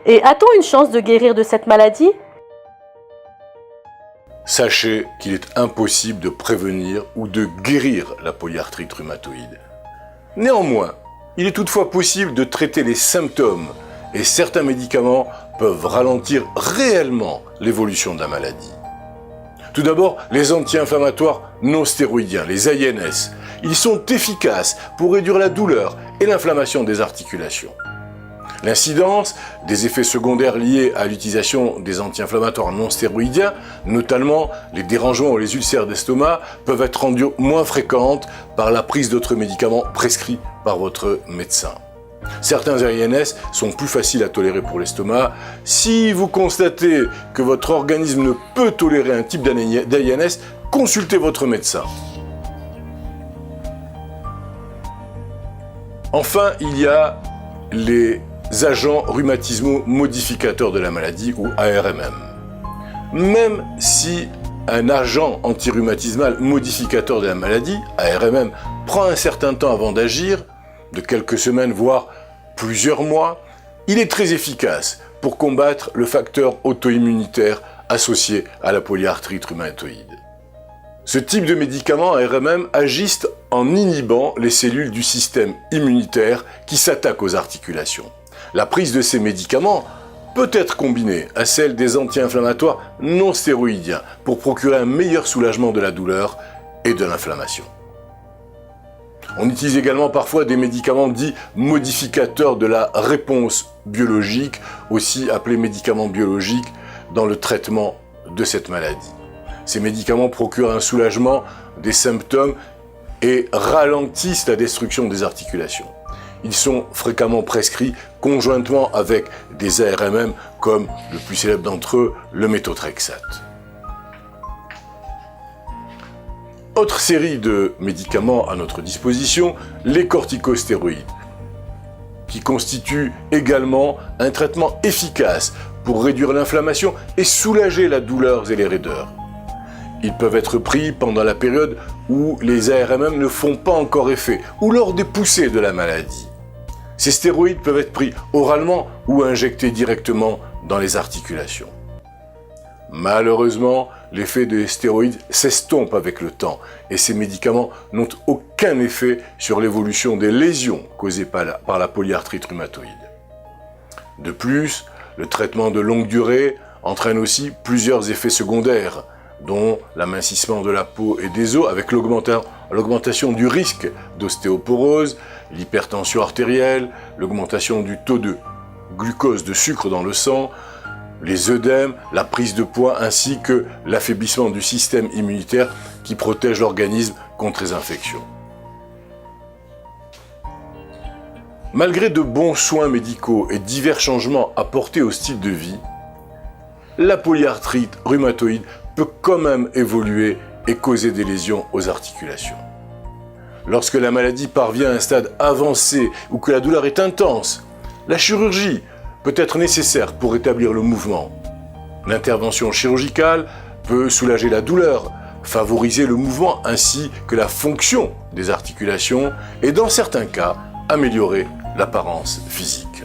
Et a-t-on une chance de guérir de cette maladie? Sachez qu'il est impossible de prévenir ou de guérir la polyarthrite rhumatoïde. Néanmoins, il est toutefois possible de traiter les symptômes et certains médicaments peuvent ralentir réellement l'évolution de la maladie. Tout d'abord, les anti-inflammatoires non stéroïdiens, les AINS. Ils sont efficaces pour réduire la douleur et l'inflammation des articulations. L'incidence des effets secondaires liés à l'utilisation des anti-inflammatoires non stéroïdiens, notamment les dérangements ou les ulcères d'estomac, peuvent être rendues moins fréquentes par la prise d'autres médicaments prescrits par votre médecin. Certains AINS sont plus faciles à tolérer pour l'estomac. Si vous constatez que votre organisme ne peut tolérer un type d'AINS, consultez votre médecin. Enfin, il y a les agents rhumatismaux modificateurs de la maladie ou ARMM. Même si un agent antirhumatismal modificateur de la maladie, ARMM, prend un certain temps avant d'agir, de quelques semaines voire plusieurs mois, il est très efficace pour combattre le facteur auto-immunitaire associé à la polyarthrite rhumatoïde. Ce type de médicaments ARMM agissent en inhibant les cellules du système immunitaire qui s'attaquent aux articulations. La prise de ces médicaments peut être combinée à celle des anti-inflammatoires non stéroïdiens pour procurer un meilleur soulagement de la douleur et de l'inflammation. On utilise également parfois des médicaments dits modificateurs de la réponse biologique, aussi appelés médicaments biologiques, dans le traitement de cette maladie. Ces médicaments procurent un soulagement des symptômes et ralentissent la destruction des articulations. Ils sont fréquemment prescrits conjointement avec des ARMM comme le plus célèbre d'entre eux, le méthotrexate. Autre série de médicaments à notre disposition, les corticostéroïdes, qui constituent également un traitement efficace pour réduire l'inflammation et soulager la douleur et les raideurs. Ils peuvent être pris pendant la période où les ARMM ne font pas encore effet ou lors des poussées de la maladie. Ces stéroïdes peuvent être pris oralement ou injectés directement dans les articulations. Malheureusement, l'effet des stéroïdes s'estompe avec le temps et ces médicaments n'ont aucun effet sur l'évolution des lésions causées par la polyarthrite rhumatoïde. De plus, le traitement de longue durée entraîne aussi plusieurs effets secondaires, dont l'amincissement de la peau et des os avec l'augmentation du risque d'ostéoporose, l'hypertension artérielle, l'augmentation du taux de glucose, de sucre dans le sang, les œdèmes, la prise de poids ainsi que l'affaiblissement du système immunitaire qui protège l'organisme contre les infections. Malgré de bons soins médicaux et divers changements apportés au style de vie, la polyarthrite rhumatoïde peut quand même évoluer et causer des lésions aux articulations. Lorsque la maladie parvient à un stade avancé ou que la douleur est intense, la chirurgie peut être nécessaire pour rétablir le mouvement. L'intervention chirurgicale peut soulager la douleur, favoriser le mouvement ainsi que la fonction des articulations et dans certains cas, améliorer l'apparence physique.